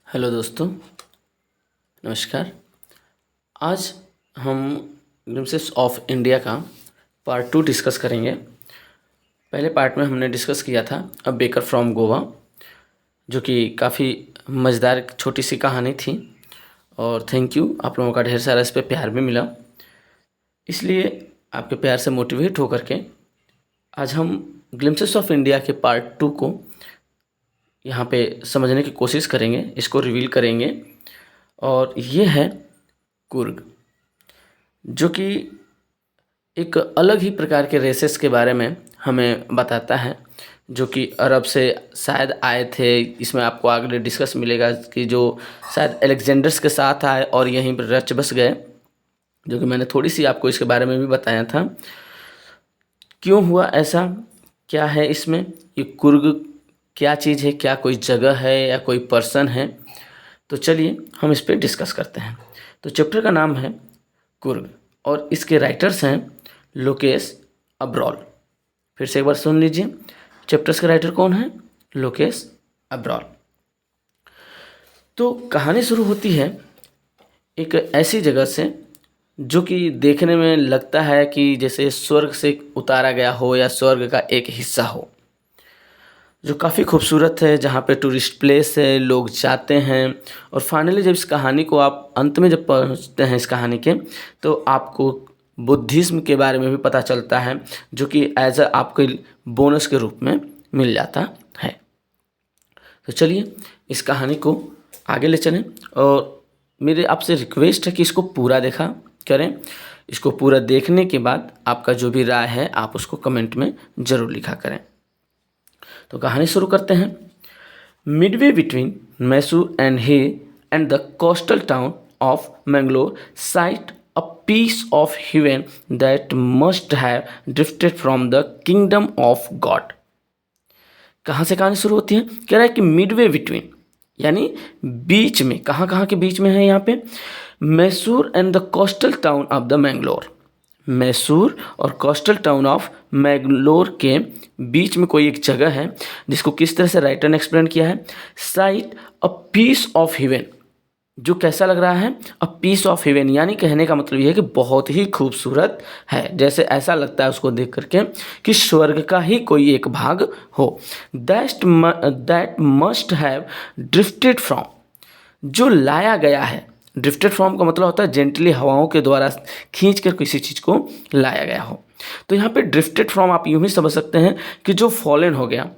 Hello दोस्तों, नमस्कार। आज हम ग्लिम्पसेस ऑफ इंडिया का पार्ट 2 डिस्कस करेंगे। पहले पार्ट में हमने डिस्कस किया था अ बेकर फ्रॉम गोवा, जो कि काफ़ी मज़ेदार एक छोटी सी कहानी थी। और थैंक यू, आप लोगों का ढेर सारा इस पे प्यार भी मिला। इसलिए आपके प्यार से मोटिवेट होकर के आज हम ग्लिम्पसेस ऑफ इंडिया के पार्ट 2 को यहाँ पे समझने की कोशिश करेंगे, इसको रिवील करेंगे। और ये है कुर्ग, जो कि एक अलग ही प्रकार के रेसेस के बारे में हमें बताता है, जो कि अरब से शायद आए थे। इसमें आपको आगे डिस्कस मिलेगा कि जो शायद अलेक्जेंडर्स के साथ आए और यहीं पर रच बस गए, जो कि मैंने थोड़ी सी आपको इसके बारे में भी बताया था। क्यों हुआ ऐसा, क्या है इसमें, ये कुर्ग क्या चीज़ है, क्या कोई जगह है या कोई पर्सन है, तो चलिए हम इस पर डिस्कस करते हैं। तो चैप्टर का नाम है कुर्ग और इसके राइटर्स हैं लोकेश अब्रॉल। फिर से एक बार सुन लीजिए, चैप्टर्स के राइटर कौन है? लोकेश अब्रॉल। तो कहानी शुरू होती है एक ऐसी जगह से जो कि देखने में लगता है कि जैसे स्वर्ग से उतारा गया हो या स्वर्ग का एक हिस्सा हो, जो काफ़ी खूबसूरत है, जहाँ पे टूरिस्ट प्लेस है, लोग जाते हैं। और फाइनली जब इस कहानी को आप अंत में जब पहुँचते हैं इस कहानी के, तो आपको बुद्धिज़्म के बारे में भी पता चलता है, जो कि एज अ आपके बोनस के रूप में मिल जाता है। तो चलिए इस कहानी को आगे ले चलें, और मेरे आपसे रिक्वेस्ट है कि इसको पूरा देखा करें। इसको पूरा देखने के बाद आपका जो भी राय है आप उसको कमेंट में ज़रूर लिखा करें। तो कहानी शुरू करते हैं। Midway between Mysore and he and the coastal town of Mangalore site a piece of heaven that must have drifted from the kingdom of God. कहाँ से कहानी शुरू होती है? कह रहा है कि मिडवे बिटवीन यानी बीच में, कहाँ कहाँ के बीच में है यहाँ पे? Mysore and the coastal town of the Mangalore. Mysore और कोस्टल टाउन ऑफ मैंगलोर के बीच में कोई एक जगह है, जिसको किस तरह से राइटर ने एक्सप्लेन किया है? Site a piece of heaven. जो कैसा लग रहा है? अ पीस ऑफ हेवन, यानी कहने का मतलब ये है कि बहुत ही खूबसूरत है। जैसे ऐसा लगता है उसको देख करके कि स्वर्ग का ही कोई एक भाग हो। That must have drifted from, जो लाया गया है। ड्रिफ्टेड फ्रॉम का मतलब होता है जेंटली हवाओं के द्वारा खींच कर किसी चीज़ को लाया गया हो। तो यहाँ पे ड्रिफ्टेड फ्रॉम आप यूँ ही समझ सकते हैं कि जो फॉलन हो गया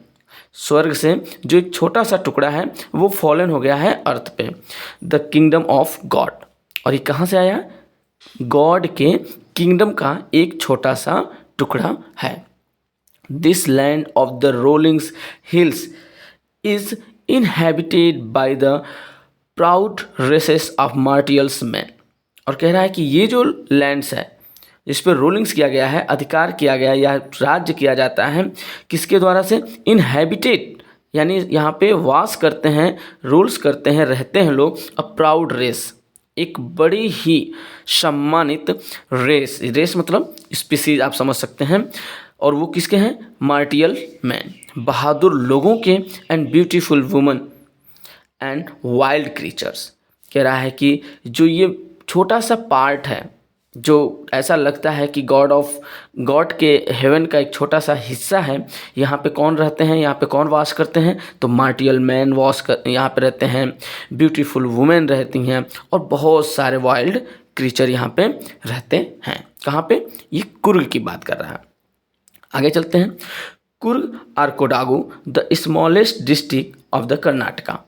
स्वर्ग से, जो एक छोटा सा टुकड़ा है वो फॉलन हो गया है अर्थ पे। द किंगडम ऑफ गॉड, और ये कहाँ से आया? गॉड के किंगडम का एक छोटा सा टुकड़ा है। This land of the rolling hills is inhabited by the proud races of martials man. और कह रहा है कि ये जो लैंड्स है जिस पर रोलिंग्स किया गया है, अधिकार किया गया है या राज्य किया जाता है, किसके द्वारा से? इनहेबिटेड, यानी यहाँ पे वास करते हैं, रूल्स करते हैं, रहते हैं लोग। अ प्राउड रेस, एक बड़ी ही सम्मानित रेस। रेस मतलब स्पीसीज आप समझ सकते हैं। और वो किसके हैं? मार्टियल मैन, बहादुर लोगों के। And beautiful woman and wild creatures. कह रहा है कि जो ये छोटा सा पार्ट है, जो ऐसा लगता है कि गॉड के हेवन का एक छोटा सा हिस्सा है, यहाँ पे कौन रहते हैं? यहाँ पे कौन वास करते हैं? तो मार्टियल मैन यहाँ पे रहते हैं, ब्यूटीफुल वुमेन रहती हैं, और बहुत सारे वाइल्ड क्रीचर यहाँ पे रहते हैं। कहाँ पे? ये कुर्ग की बात कर रहा है। आगे चलते हैं। Coorg or Kodagu the smallest district of the Karnataka.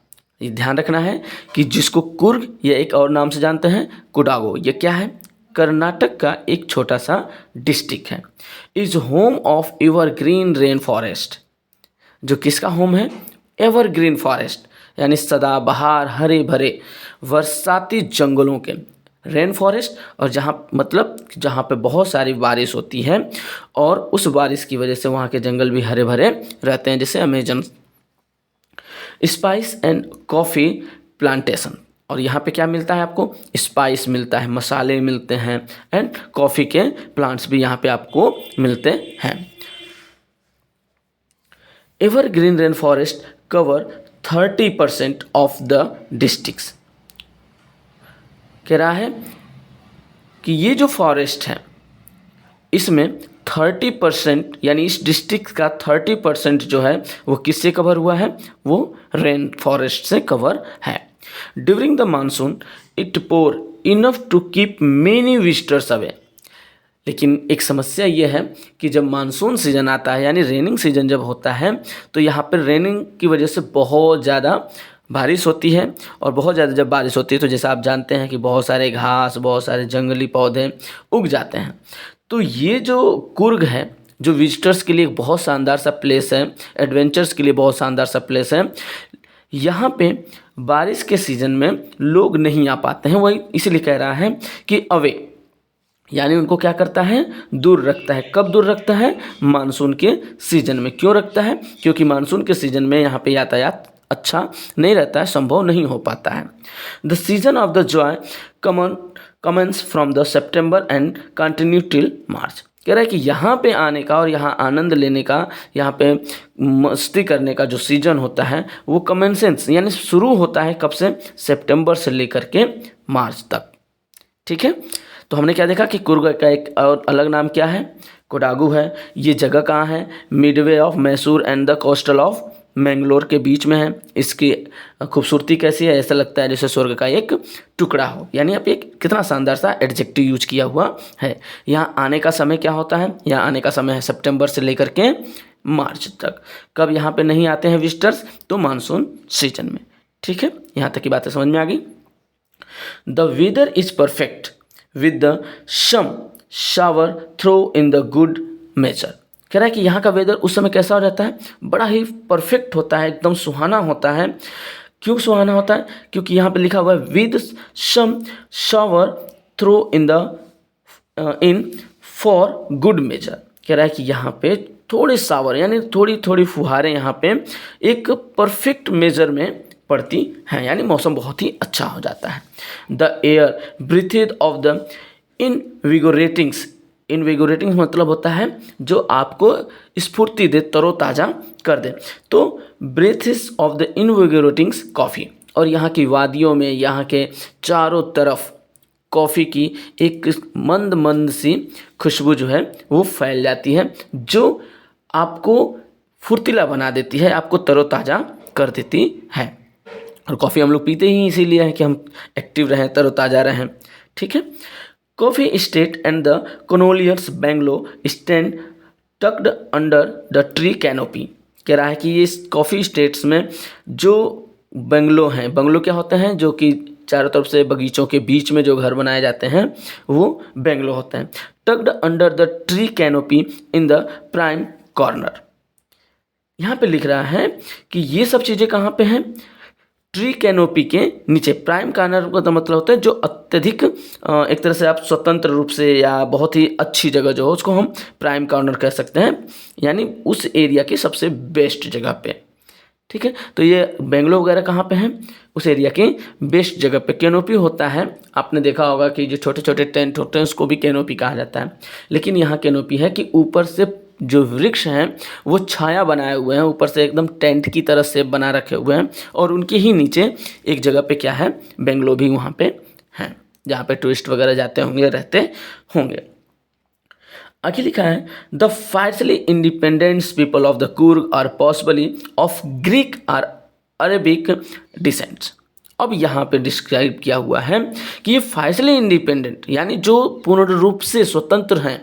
ये ध्यान रखना है कि जिसको कुर्ग या एक और नाम से जानते हैं कोडागु, ये क्या है? कर्नाटक का एक छोटा सा डिस्ट्रिक्ट है। Is home of evergreen rain forest, जो किसका होम है? एवरग्रीन फॉरेस्ट, यानी सदाबहार हरे भरे बरसाती जंगलों के। रेन फॉरेस्ट, और जहाँ मतलब जहाँ पे बहुत सारी बारिश होती है, और उस बारिश की वजह से वहाँ के जंगल भी हरे भरे रहते हैं, जैसे Amazon. Spice and coffee plantation, और यहाँ पे क्या मिलता है आपको? स्पाइस मिलता है, मसाले मिलते हैं, एंड कॉफ़ी के प्लांट्स भी यहाँ पे आपको मिलते हैं। Evergreen rain forest cover 30% of the districts. कह रहा है कि ये जो फॉरेस्ट है इसमें 30% यानी इस डिस्ट्रिक्ट का 30% जो है वो किससे कवर हुआ है, वो रेन फॉरेस्ट से कवर है। During the monsoon it pour enough to keep many visitors away. लेकिन एक समस्या ये है कि जब मानसून सीजन आता है यानी रेनिंग सीजन जब होता है तो यहाँ पर रेनिंग की वजह से बहुत ज़्यादा बारिश होती है, और बहुत ज़्यादा जब बारिश होती है तो जैसा आप जानते हैं कि बहुत सारे घास, बहुत सारे जंगली पौधे उग जाते हैं। तो ये जो कुर्ग है जो विजिटर्स के लिए एक बहुत शानदार सा प्लेस है, एडवेंचर्स के लिए बहुत शानदार सा प्लेस है, यहाँ पे बारिश के सीज़न में लोग नहीं आ पाते हैं। वही इसलिए कह रहा है कि अवे, यानी उनको क्या करता है, दूर रखता है। कब दूर रखता है, मानसून के सीज़न में। क्यों रखता है, क्योंकि मानसून के सीज़न में यहाँ पे यातायात अच्छा नहीं रहता है, संभव नहीं हो पाता है। The season of the joy commence from the September and continue till March. कह रहा है कि यहाँ पे आने का और यहाँ आनंद लेने का, यहाँ पे मस्ती करने का जो सीजन होता है वो कमेंसेंस यानी शुरू होता है कब से, सितंबर से लेकर के मार्च तक। ठीक है, तो हमने क्या देखा कि कुर्ग का एक और अलग नाम क्या है, कोडागू है। ये जगह कहाँ है, Midway of Mysore and the coastal of Mangalore के बीच में है। इसकी खूबसूरती कैसी है, ऐसा लगता है जैसे स्वर्ग का एक टुकड़ा हो। यानी आप एक कितना शानदार सा एडजेक्टिव यूज किया हुआ है। यहाँ आने का समय क्या होता है, यहाँ आने का समय है सितंबर से लेकर के मार्च तक। कब यहाँ पे नहीं आते हैं विजिटर्स, तो मानसून सीजन में। ठीक है, यहाँ तक की बातें समझ में आ गई। The weather is perfect with the some shower throw in the good measure. कह रहा है कि यहाँ का वेदर उस समय कैसा हो जाता है, बड़ा ही परफेक्ट होता है, एकदम सुहाना होता है। क्यों सुहाना होता है, क्योंकि यहाँ पे लिखा हुआ है with some shower throw in for good measure. कह रहा है कि यहाँ पे थोड़े शावर यानी थोड़ी थोड़ी फुहारें यहाँ पे एक परफेक्ट मेजर में पड़ती हैं, यानी मौसम बहुत ही अच्छा हो जाता है। The air breathed of the invigoratings. Invigorating मतलब होता है जो आपको स्फूर्ति दे, तरोताज़ा कर दे। तो ब्रेथेस ऑफ द इनविगोरेटिंग्स कॉफ़ी। और यहाँ की वादियों में, यहाँ के चारों तरफ कॉफ़ी की एक मंद मंद सी खुशबू जो है वो फैल जाती है, जो आपको फुर्तीला बना देती है, आपको तरोताज़ा कर देती है। और कॉफ़ी हम लोग पीते ही इसीलिए है कि हम एक्टिव रहें, तरोताज़ा रहें। ठीक है, coffee state and the colonials bungalow stand tucked under the tree canopy. कह रहा है कि ये कॉफ़ी स्टेट्स में जो बंगलो हैं, बंगलो क्या होते हैं, जो कि चारों तरफ से बगीचों के बीच में जो घर बनाए जाते हैं वो बेंगलो होते हैं। Tucked under the tree canopy in the prime corner. यहाँ पे लिख रहा है कि ये सब चीज़ें कहाँ पे हैं, ट्री कैनोपी के नीचे। प्राइम कॉर्नर का मतलब होता है जो अत्यधिक एक तरह से आप स्वतंत्र रूप से या बहुत ही अच्छी जगह जो हो उसको हम प्राइम कॉर्नर कह सकते हैं, यानी उस एरिया की सबसे बेस्ट जगह पे। ठीक है, तो ये बेंगलो वगैरह कहाँ पे हैं, उस एरिया की बेस्ट जगह पे। कैनोपी होता है, आपने देखा होगा कि जो छोटे छोटे टेंट होते हैं उसको भी कैनोपी कहा जाता है। लेकिन यहाँ कैनोपी है कि ऊपर से जो वृक्ष हैं वो छाया बनाए हुए हैं, ऊपर से एकदम टेंट की तरह से बना रखे हुए हैं, और उनके ही नीचे एक जगह पे क्या है, बेंगलो भी वहाँ पे हैं, जहाँ पे टूरिस्ट वगैरह जाते होंगे, रहते होंगे। आगे लिखा है the fiercely independent people of the Coorg are possibly of Greek और अरेबिक डिसेंट्स। अब यहाँ पे डिस्क्राइब किया हुआ है कि ये फाइटली इंडिपेंडेंट यानी जो पूर्ण रूप से स्वतंत्र हैं,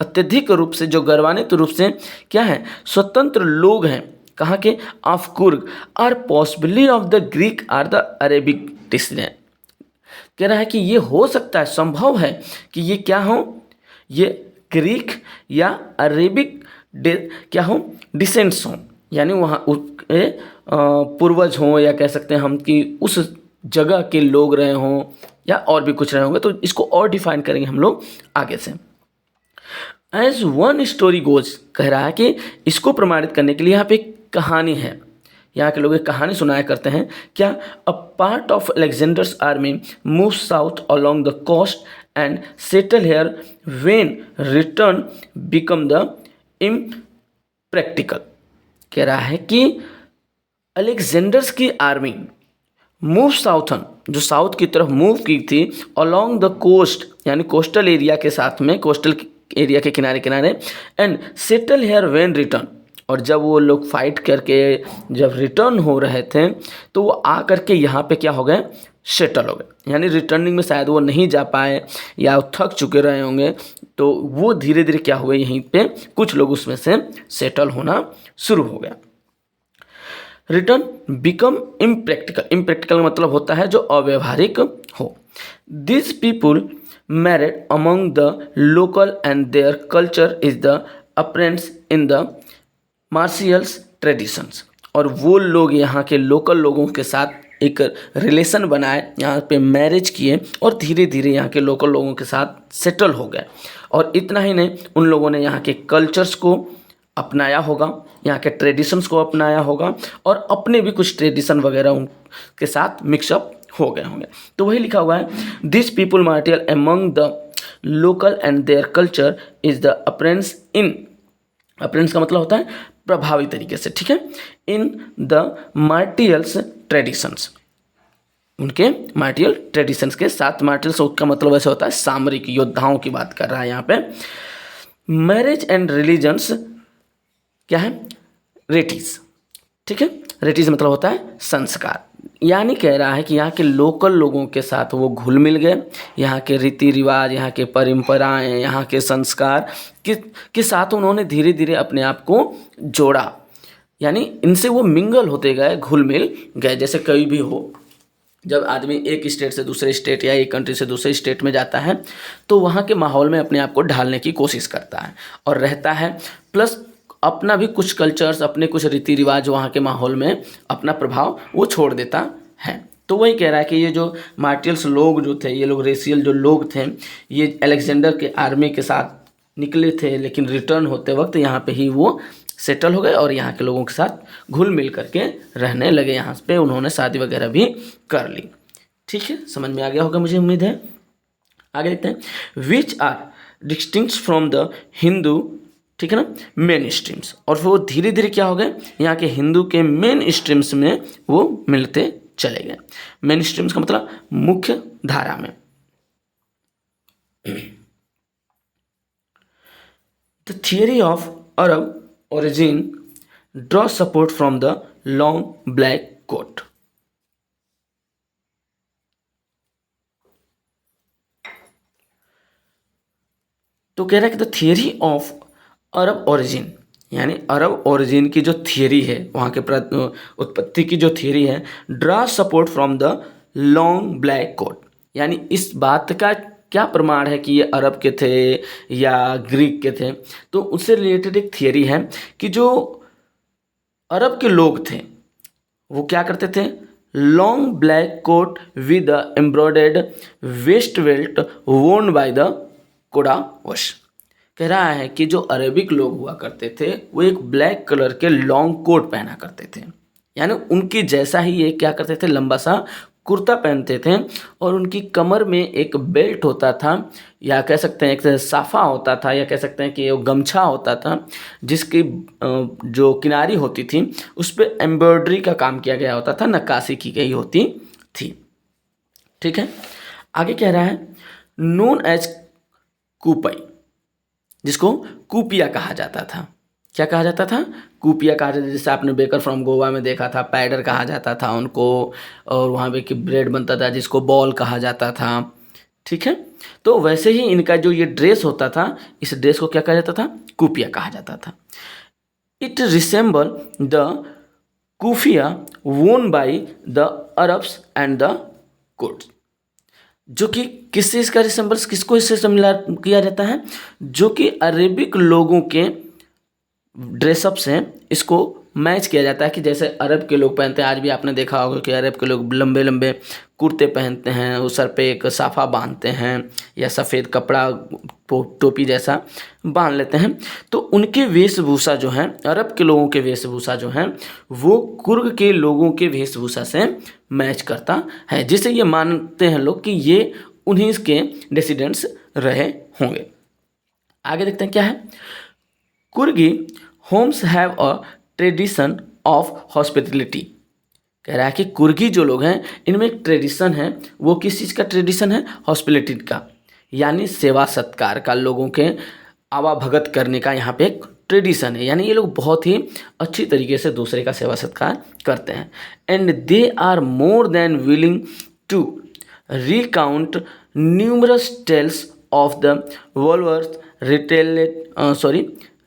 अत्यधिक रूप से जो गर्वान्वित रूप से क्या है, स्वतंत्र लोग हैं। कहाँ के, of Coorg are possibly of the Greek or the Arabic descent. कह रहा है कि ये हो सकता है, संभव है कि ये क्या हो, ये ग्रीक या अरेबिक क्या हो, डिसेंट्स हों, यानी वहाँ पूर्वज हों, या कह सकते हैं हम कि उस जगह के लोग रहे हों, या और भी कुछ रहे होंगे। तो इसको और डिफाइन करेंगे हम लोग आगे से। एज वन स्टोरी गोज, कह रहा है कि इसको प्रमाणित करने के लिए यहाँ पे एक कहानी है, यहाँ के लोग एक कहानी सुनाया करते हैं। क्या, a part of Alexander's army move south along the coast and settle here when return become the impractical. कह रहा है कि अलेक्जेंडर्स की आर्मी मूव साउथन, जो साउथ की तरफ मूव की थी, अलोंग द कोस्ट यानी कोस्टल एरिया के साथ में, कोस्टल एरिया के किनारे किनारे, and settle here when return, और जब वो लोग फाइट करके जब रिटर्न हो रहे थे तो वो आ करके यहाँ पे क्या हो गए, सेटल हो गए। यानी रिटर्निंग में शायद वो नहीं जा पाए या थक चुके रहे होंगे, तो वो धीरे धीरे क्या हुए, यहीं पे कुछ लोग उसमें से सेटल होना शुरू हो गया। रिटर्न बिकम इम्प्रैक्टिकल, इम्प्रैक्टिकल मतलब होता है जो अव्यवहारिक हो। This people married among the local and their culture is the apparent in the martial traditions, और वो लोग यहाँ के लोकल लोगों के साथ एक रिलेशन बनाए, यहाँ पे मैरिज किए और धीरे धीरे यहाँ के लोकल लोगों के साथ सेटल हो गए। और इतना ही नहीं, उन लोगों ने यहाँ के कल्चर्स को अपनाया होगा, यहाँ के ट्रेडिशंस को अपनाया होगा और अपने भी कुछ ट्रेडिशन वगैरह उनके साथ मिक्सअप हो गए होंगे। तो वही लिखा हुआ है, this people martial among the local and their culture is the apparent in, apparent का मतलब होता है प्रभावी तरीके से, ठीक है, इन द मार्टियल्स ट्रेडिशंस, उनके मार्टियल ट्रेडिशंस के साथ। मार्टियल्स का मतलब ऐसे होता है सामरिक योद्धाओं की बात कर रहा है यहाँ पे। मैरिज एंड रिलीजन्स क्या है, रेटिस, ठीक है, रेटिस मतलब होता है संस्कार, यानी कह रहा है कि यहाँ के लोकल लोगों के साथ वो घुल मिल गए, यहाँ के रीति रिवाज, यहाँ के परंपराएं, यहाँ के संस्कार के साथ उन्होंने धीरे धीरे अपने आप को जोड़ा, यानी इनसे वो मिंगल होते गए, घुल मिल गए। जैसे कभी भी हो, जब आदमी एक स्टेट से दूसरे स्टेट या एक कंट्री से दूसरे स्टेट में जाता है तो वहाँ के माहौल में अपने आप को ढालने की कोशिश करता है और रहता है, प्लस अपना भी कुछ कल्चर्स, अपने कुछ रीति रिवाज वहाँ के माहौल में अपना प्रभाव वो छोड़ देता है। तो वही कह रहा है कि ये जो मार्टियल्स लोग जो थे, ये लोग रेशियल जो लोग थे, ये अलेक्जेंडर के आर्मी के साथ निकले थे, लेकिन रिटर्न होते वक्त यहाँ पे ही वो सेटल हो गए और यहाँ के लोगों के साथ घुल मिल करके रहने लगे। यहाँ पे उन्होंने शादी वगैरह भी कर ली। ठीक है, समझ में आ गया होगा मुझे उम्मीद है। आगे देखते हैं, which are distinct from the Hindu, ठीक है ना, मेन स्ट्रीम्स, और वो धीरे धीरे क्या हो गए, यहाँ के हिंदू के मेन स्ट्रीम्स में वो मिलते चले गए। मेन स्ट्रीम्स का मतलब मुख्य धारा में। The theory of Arab origin draw support from the long black coat. तो कह रहा है कि the theory of Arab origin, यानी अरब ओरिजिन की जो थियरी है, वहाँ के उत्पत्ति की जो थियरी है, draw support from the long black coat, यानी इस बात का क्या प्रमाण है कि ये अरब के थे या ग्रीक के थे, तो उससे रिलेटेड एक थियरी है कि जो अरब के लोग थे वो क्या करते थे, long black coat with the embroidered waist belt worn by the Kodavas. कह रहा है कि जो अरेबिक लोग हुआ करते थे वो एक ब्लैक कलर के लॉन्ग कोट पहना करते थे, यानी उनकी जैसा ही ये क्या करते थे, लंबा सा कुर्ता पहनते थे और उनकी कमर में एक बेल्ट होता था, या कह सकते हैं एक साफा होता था, या कह सकते हैं कि वो गमछा होता था जिसकी जो किनारी होती थी उस पर एम्ब्रॉयडरी का काम किया गया होता था, नक्काशी की गई होती थी। ठीक है, आगे कह रहा है, नोन एज कूपई, जिसको कूपिया कहा जाता था। क्या कहा जाता था, कूपिया कहा जाता था। जैसे आपने बेकर फ्रॉम गोवा में देखा था, पैडर कहा जाता था उनको, और वहाँ पे कि ब्रेड बनता था जिसको बॉल कहा जाता था। ठीक है, तो वैसे ही इनका जो ये ड्रेस होता था, इस ड्रेस को क्या कहा जाता था, कूपिया कहा जाता था। इट रिसेंबल द कूफिया वोन by the Arabs and the Kurds, जो कि किससे इसका रिसेंबल्स, किसको इससे सिमिलर किया जाता है, जो कि अरेबिक लोगों के ड्रेसअप से इसको मैच किया जाता है। कि जैसे अरब के लोग पहनते हैं, आज भी आपने देखा होगा कि अरब के लोग लंबे लंबे कुर्ते पहनते हैं, उस सर पे एक साफा बांधते हैं या सफ़ेद कपड़ा टोपी जैसा बांध लेते हैं। तो उनके वेशभूषा जो हैं, अरब के लोगों के वेशभूषा जो हैं, वो कुर्ग के लोगों के वेशभूषा से मैच करता है, जिसे ये मानते हैं लोग कि ये उन्हीं के डिसिडेंट्स रहे होंगे। आगे देखते हैं क्या है, Coorgi homes have a tradition of hospitality, कह रहा है कि कुर्गी जो लोग हैं इनमें एक ट्रेडिशन है। वो किस चीज़ का ट्रेडिशन है? हॉस्पिटैलिटी का, यानी सेवा सत्कार का, लोगों के आवाभगत करने का यहाँ पे एक ट्रेडिशन है। यानी ये लोग बहुत ही अच्छी तरीके से दूसरे का सेवा सत्कार करते हैं। And they are more than willing to recount numerous tales of the valours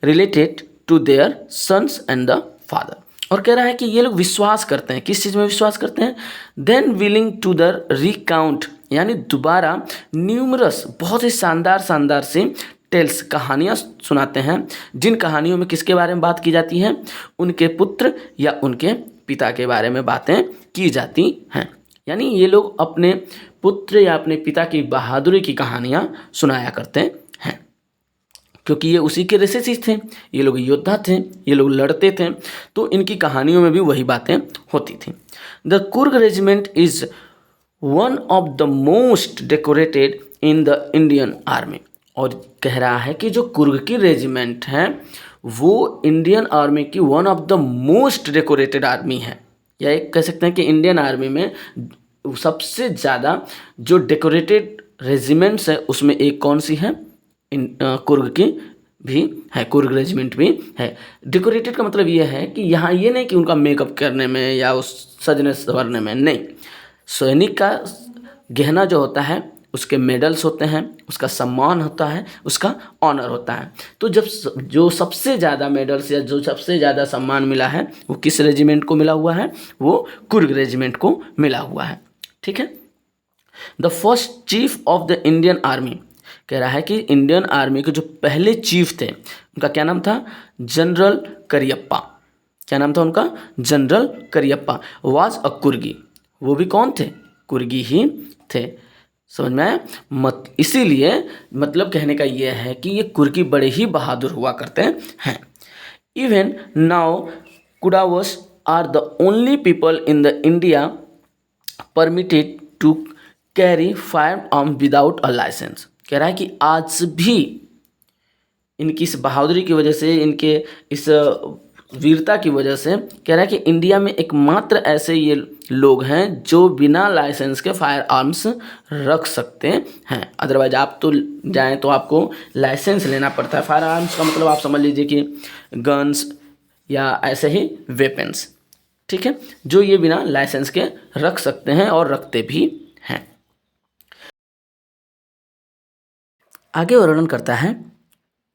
related to their sons and the father. और कह रहा है कि ये लोग विश्वास करते हैं, किस चीज़ में विश्वास करते हैं? Then willing to the recount, यानी दोबारा न्यूमरस, बहुत ही शानदार सी टेल्स, कहानियाँ सुनाते हैं, जिन कहानियों में किसके बारे में बात की जाती है? उनके पुत्र या उनके पिता के बारे में बातें की जाती हैं। यानी ये लोग अपने पुत्र या अपने पिता की बहादुरी की कहानियाँ सुनाया करते हैं, क्योंकि ये उसी के रेसेसिस थे, ये लोग योद्धा थे, ये लोग लड़ते थे, तो इनकी कहानियों में भी वही बातें होती थी। The Coorg regiment is one of the most decorated in the Indian army. और कह रहा है कि जो कुर्ग की रेजिमेंट है वो इंडियन आर्मी की one of the most decorated army है, या एक कह सकते हैं कि इंडियन आर्मी में सबसे ज़्यादा जो डेकोरेटेड रेजिमेंट्स है उसमें एक कौन सी है? कुर्ग की भी है, कुर्ग रेजिमेंट भी है। डेकोरेटेड का मतलब ये है कि यहाँ ये नहीं कि उनका मेकअप करने में या उस सजने संवरने में, नहीं, सैनिक का गहना जो होता है उसके मेडल्स होते हैं, उसका सम्मान होता है, उसका ऑनर होता है। तो जब जो सबसे ज़्यादा मेडल्स या जो सबसे ज़्यादा सम्मान मिला है वो किस रेजिमेंट को मिला हुआ है? वो कुर्ग रेजिमेंट को मिला हुआ है। ठीक है। The first chief of the Indian army, कह रहा है कि इंडियन आर्मी के जो पहले चीफ थे उनका क्या नाम था? जनरल करियप्पा। क्या नाम था उनका? जनरल करियप्पा। वाज अ कुर्गी, वो भी कौन थे? कुर्गी ही थे। समझ में आया? इसीलिए मतलब कहने का ये है कि ये कुर्गी बड़े ही बहादुर हुआ करते हैं। Even now Kodavas are the only people in the India permitted to carry fire arm without a licence. कह रहा है कि आज भी इनकी इस बहादुरी की वजह से, इनके इस वीरता की वजह से, कह रहा है कि इंडिया में एकमात्र ऐसे ये लोग हैं जो बिना लाइसेंस के फायर आर्म्स रख सकते हैं। अदरवाइज आप तो जाएं तो आपको लाइसेंस लेना पड़ता है। फायर आर्म्स का मतलब आप समझ लीजिए कि गन्स या ऐसे ही वेपन्स, ठीक है, जो ये बिना लाइसेंस के रख सकते हैं और रखते भी हैं। आगे वर्णन करता है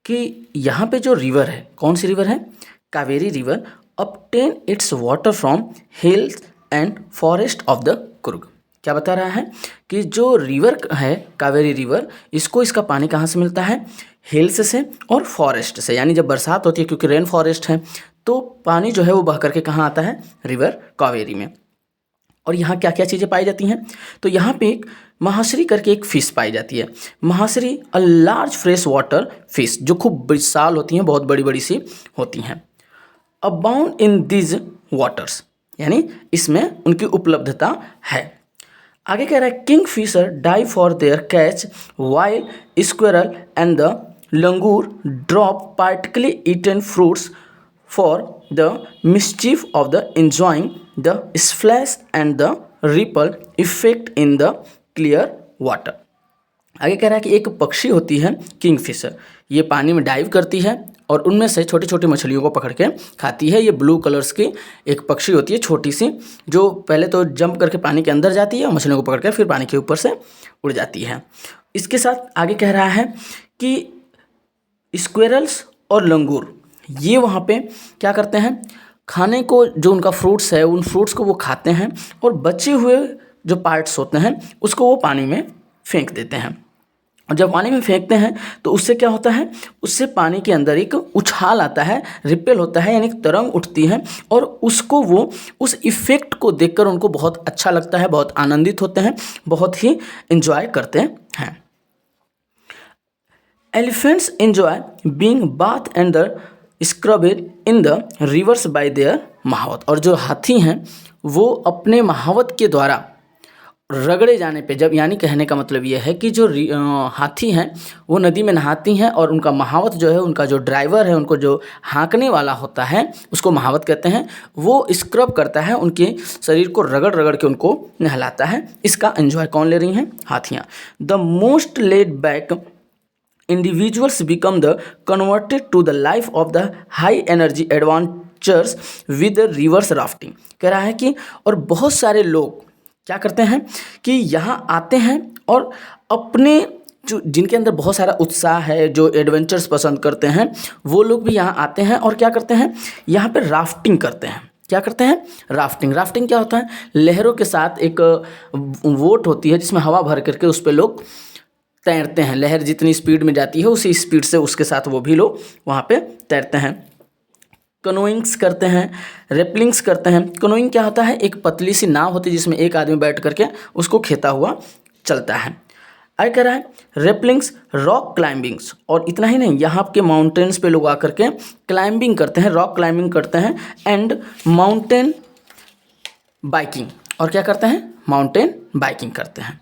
कि यहाँ पे जो रिवर है, कौन सी रिवर है? Kaveri river obtain its water from hills and forest of the Coorg. क्या बता रहा है कि जो रिवर है कावेरी रिवर, इसको इसका पानी कहाँ से मिलता है? हिल्स से और फॉरेस्ट से। यानी जब बरसात होती है, क्योंकि रेन फॉरेस्ट है, तो पानी जो है वो बह करके कहाँ आता है? रिवर कावेरी में। और यहाँ क्या क्या चीज़ें पाई जाती हैं? तो यहाँ पे एक महाश्री करके एक फ़िश पाई जाती है। Mahseer a large fresh water fish, जो खूब विशाल होती हैं, बहुत बड़ी बड़ी सी होती हैं। अबाउंड इन दिज वाटर्स, यानी इसमें उनकी उपलब्धता है। आगे कह रहा है kingfisher dive for their catch while squirrel and the langur drop partially eaten fruits for the mischief of the enjoying the splash and the ripple effect in the clear water। आगे कह रहा है कि एक पक्षी होती है किंग फिशर, ये पानी में डाइव करती है और उनमें से छोटी छोटी मछलियों को पकड़ के खाती है। ये ब्लू कलर्स की एक पक्षी होती है, छोटी सी, जो पहले तो जंप करके पानी के अंदर जाती है और मछलियों को पकड़ के फिर पानी के ऊपर से उड़ जाती है। इसके साथ आगे कह रहा है कि स्क्वेरल्स और लंगूर ये वहाँ पे क्या करते हैं? खाने को, जो उनका फ्रूट्स है, उन फ्रूट्स को वो खाते हैं और बचे हुए जो पार्ट्स होते हैं उसको वो पानी में फेंक देते हैं। और जब पानी में फेंकते हैं तो उससे क्या होता है? उससे पानी के अंदर एक उछाल आता है, रिपेल होता है, यानी तरंग उठती है, और उसको वो उस इफ़ेक्ट को देखकर उनको बहुत अच्छा लगता है, बहुत आनंदित होते हैं, बहुत ही एंजॉय करते हैं। Elephants enjoy being bath and the scrubbed in the rivers by their mahout. और जो हाथी हैं वो अपने महावत के द्वारा रगड़े जाने पे, जब यानी कहने का मतलब ये है कि जो हाथी हैं वो नदी में नहाती हैं और उनका महावत जो है, उनका जो ड्राइवर है, उनको जो हाँकने वाला होता है उसको महावत कहते हैं, वो स्क्रब करता है, उनके शरीर को रगड़ रगड़ के उनको नहलाता है। इसका एंजॉय कौन ले रही हैं? हाथियाँ। The most laid back individuals become the converted to the life of the high energy adventures with the reverse rafting। कह रहा है कि और बहुत सारे लोग क्या करते हैं कि यहाँ आते हैं और अपने जो जिनके अंदर बहुत सारा उत्साह है, जो एडवेंचर्स पसंद करते हैं, वो लोग भी यहाँ आते हैं और क्या करते हैं, यहाँ पे राफ्टिंग करते हैं। क्या करते हैं? राफ्टिंग। राफ्टिंग क्या होता है? लहरों के साथ एक वोट होती है जिसमें हवा भर करके उस पर लोग तैरते हैं। लहर जितनी स्पीड में जाती है उसी स्पीड से उसके साथ वो भी लोग वहाँ पे तैरते हैं। कनोइंग्स करते हैं, रेपलिंग्स करते हैं। कनोइंग क्या होता है? एक पतली सी नाव होती है जिसमें एक आदमी बैठ करके उसको खेता हुआ चलता है। आगे कह रहा है रेपलिंग्स, रॉक क्लाइंबिंग्स। और इतना ही नहीं, यहाँ के माउंटेन्स पे लोग आकर के क्लाइंबिंग करते हैं, रॉक क्लाइंबिंग करते हैं एंड माउंटेन बाइकिंग। और क्या करते हैं? माउंटेन बाइकिंग करते हैं।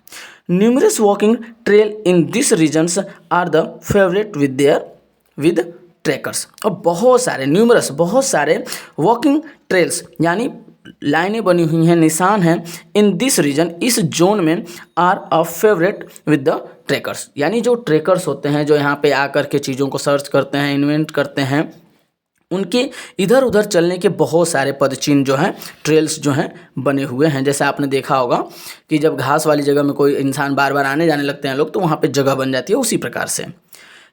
Numerous walking trail in this regions are the favourite with trekkers. और बहुत सारे न्यूमरस, बहुत सारे वॉकिंग ट्रेल्स यानी लाइनें बनी हुई हैं, निशान हैं इन दिस रीजन, इस जोन में, are a favourite with the trekkers. यानी जो ट्रैकर्स होते हैं, जो यहाँ पे आकर के चीज़ों को सर्च करते हैं, इन्वेंट करते हैं, उनके इधर उधर चलने के बहुत सारे पदचिन्ह जो हैं, ट्रेल्स जो हैं बने हुए हैं। जैसे आपने देखा होगा कि जब घास वाली जगह में कोई इंसान बार बार आने जाने लगते हैं लोग, तो वहाँ पे जगह बन जाती है, उसी प्रकार से,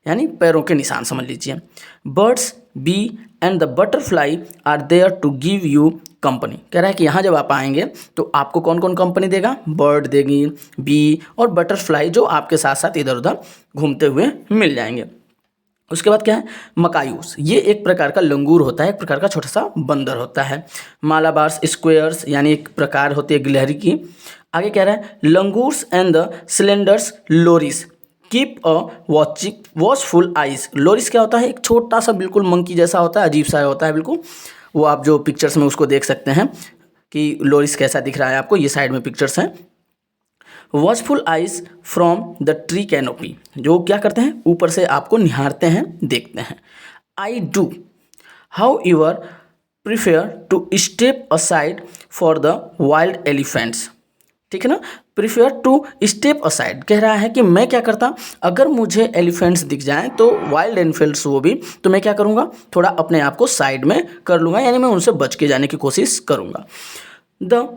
यानी पैरों के निशान समझ लीजिए। Birds, bee and the butterfly are there to give you company. कह रहा है कि यहाँ जब आप आएंगे तो आपको कौन कौन कंपनी देगा? बर्ड देगी, बी और बटरफ्लाई, जो आपके साथ साथ इधर उधर घूमते हुए मिल जाएंगे। उसके बाद क्या है? मकायूस। ये एक प्रकार का लंगूर होता है, एक प्रकार का छोटा सा बंदर होता है। मालाबार्स, स्क्वेयर्स यानी एक प्रकार होती है गिलहरी की। आगे कह रहा है langurs and the cylinders loris keep a watchful eyes. Loris क्या होता है? एक छोटा सा बिल्कुल मंकी जैसा होता है, अजीब सा होता है बिल्कुल। वो आप जो पिक्चर्स में उसको देख सकते हैं कि लोरिस कैसा दिख रहा है आपको, ये साइड में पिक्चर्स हैं। Watchful eyes from the tree canopy, जो क्या करते हैं? ऊपर से आपको निहारते हैं, देखते हैं। I do how your prefer to step aside for the wild elephants. ठीक है ना? प्रिफेयर टू स्टेप असाइड कह रहा है कि मैं क्या करता, अगर मुझे एलिफेंट्स दिख जाएं तो वाइल्ड एलिफेंट्स वो भी, तो मैं क्या करूँगा? थोड़ा अपने आप को साइड में कर लूँगा, यानी मैं उनसे बच के जाने की कोशिश करूँगा। The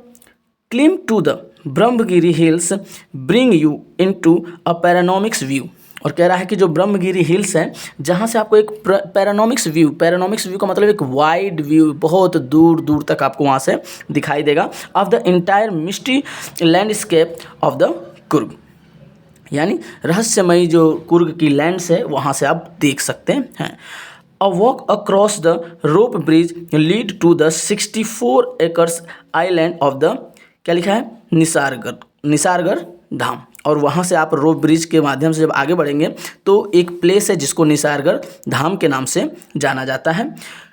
climb to the Brahmagiri hills bring you into a panoramic view. और कह रहा है कि जो ब्रह्मगिरी हिल्स है, जहाँ से आपको एक पैरानॉमिक्स व्यू का मतलब एक वाइड व्यू, बहुत दूर दूर तक आपको वहाँ से दिखाई देगा, of the entire mystery landscape of the Coorg, यानी रहस्यमयी जो कुर्ग की लैंड्स है वहाँ से आप देख सकते हैं। A walk across the rope bridge lead to the 64 acres island of the, क्या लिखा है? निसारगढ़ धाम। और वहाँ से आप रोप ब्रिज के माध्यम से जब आगे बढ़ेंगे तो एक प्लेस है जिसको निसारगढ़ धाम के नाम से जाना जाता है।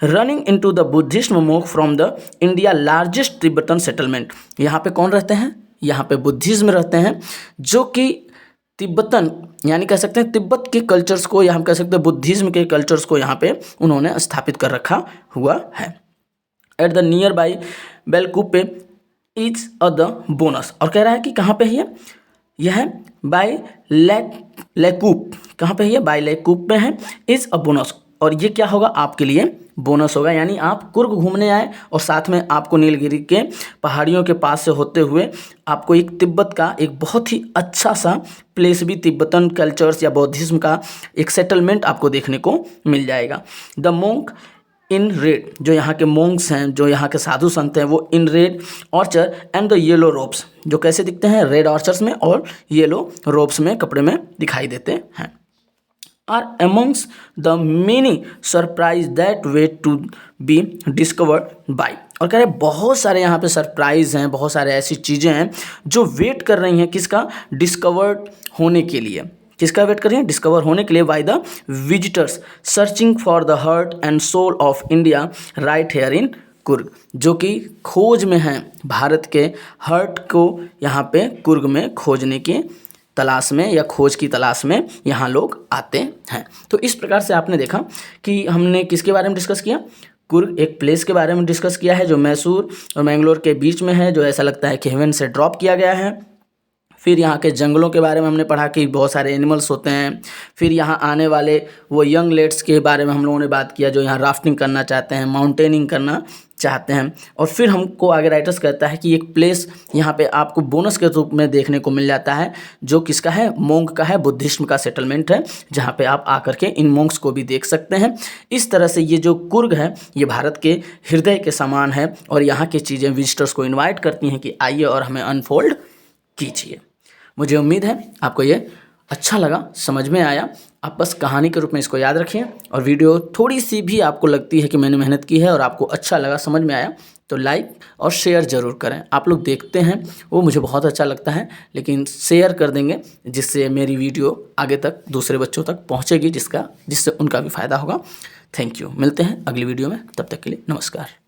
Running into the Buddhist monk from the India largest Tibetan settlement. यहाँ पे कौन रहते हैं? यहाँ पे बुद्धिज्म रहते हैं, जो कि तिब्बतन यानी कह सकते हैं तिब्बत के कल्चर्स को, या हम कह सकते हैं बुद्धिज्म के कल्चर्स को यहाँ पे उन्होंने स्थापित कर रखा हुआ है। At the nearby Bylakuppe is a the bonus. और कह रहा है कि कहाँ पे है यह है? बाई लेकूप। कहाँ पे है? बाई लेकूप में है। इज अ बोनस, और ये क्या होगा? आपके लिए बोनस होगा। यानी आप कुर्ग घूमने आए और साथ में आपको नीलगिरी के पहाड़ियों के पास से होते हुए आपको एक तिब्बत का एक बहुत ही अच्छा सा प्लेस भी, तिब्बतन कल्चर्स या बौद्धिज्म का एक सेटलमेंट आपको देखने को मिल जाएगा। द मोंक इन रेड, जो यहाँ के मोंक्स हैं, जो यहाँ के साधु संत हैं, वो in red Archer and the yellow ropes, जो कैसे दिखते हैं? रेड ऑर्चर्स में और येलो रोब्स में, कपड़े में दिखाई देते हैं। Are amongst the many surprise that wait to be discovered by. और कह रहे हैं बहुत सारे यहाँ पे सरप्राइज हैं, बहुत सारे ऐसी चीज़ें हैं जो वेट कर रही हैं किसका? डिस्कवर्ड होने के लिए। किसका वेट कर रही हैं? डिस्कवर होने के लिए by the visitors searching for the heart and soul of India right here in Coorg, जो कि खोज में हैं। भारत के हर्ट को यहाँ पे कुर्ग में खोजने की तलाश में या खोज की तलाश में यहाँ लोग आते हैं। तो इस प्रकार से आपने देखा कि हमने किसके बारे में डिस्कस किया, कुर्ग एक प्लेस के बारे में डिस्कस किया है जो मैसूर और मैंगलोर के बीच में है, जो ऐसा लगता है कि हेवन से ड्रॉप किया गया है। फिर यहाँ के जंगलों के बारे में हमने पढ़ा कि बहुत सारे एनिमल्स होते हैं। फिर यहाँ आने वाले वो यंग लेट्स के बारे में हम लोगों ने बात किया जो यहाँ राफ्टिंग करना चाहते हैं, माउंटेनिंग करना चाहते हैं। और फिर हमको आगे राइटर्स कहता है कि एक प्लेस यहाँ पे आपको बोनस के रूप में देखने को मिल जाता है, जो किसका है, मोंग का है, बुद्धिज्म का सेटलमेंट है, जहाँ पे आप आकर के इन मोंग्स को भी देख सकते हैं। इस तरह से ये जो कुर्ग है ये भारत के हृदय के समान है और यहाँ की चीज़ें विजिटर्स को इन्वाइट करती हैं कि आइए और हमें अनफोल्ड कीजिए। मुझे उम्मीद है आपको ये अच्छा लगा, समझ में आया। आप बस कहानी के रूप में इसको याद रखिए और वीडियो थोड़ी सी भी आपको लगती है कि मैंने मेहनत की है और आपको अच्छा लगा, समझ में आया, तो लाइक और शेयर ज़रूर करें। आप लोग देखते हैं वो मुझे बहुत अच्छा लगता है, लेकिन शेयर कर देंगे जिससे मेरी वीडियो आगे तक दूसरे बच्चों तक पहुँचेगी, जिससे उनका भी फ़ायदा होगा। Thank you. मिलते हैं अगली वीडियो में, तब तक के लिए नमस्कार।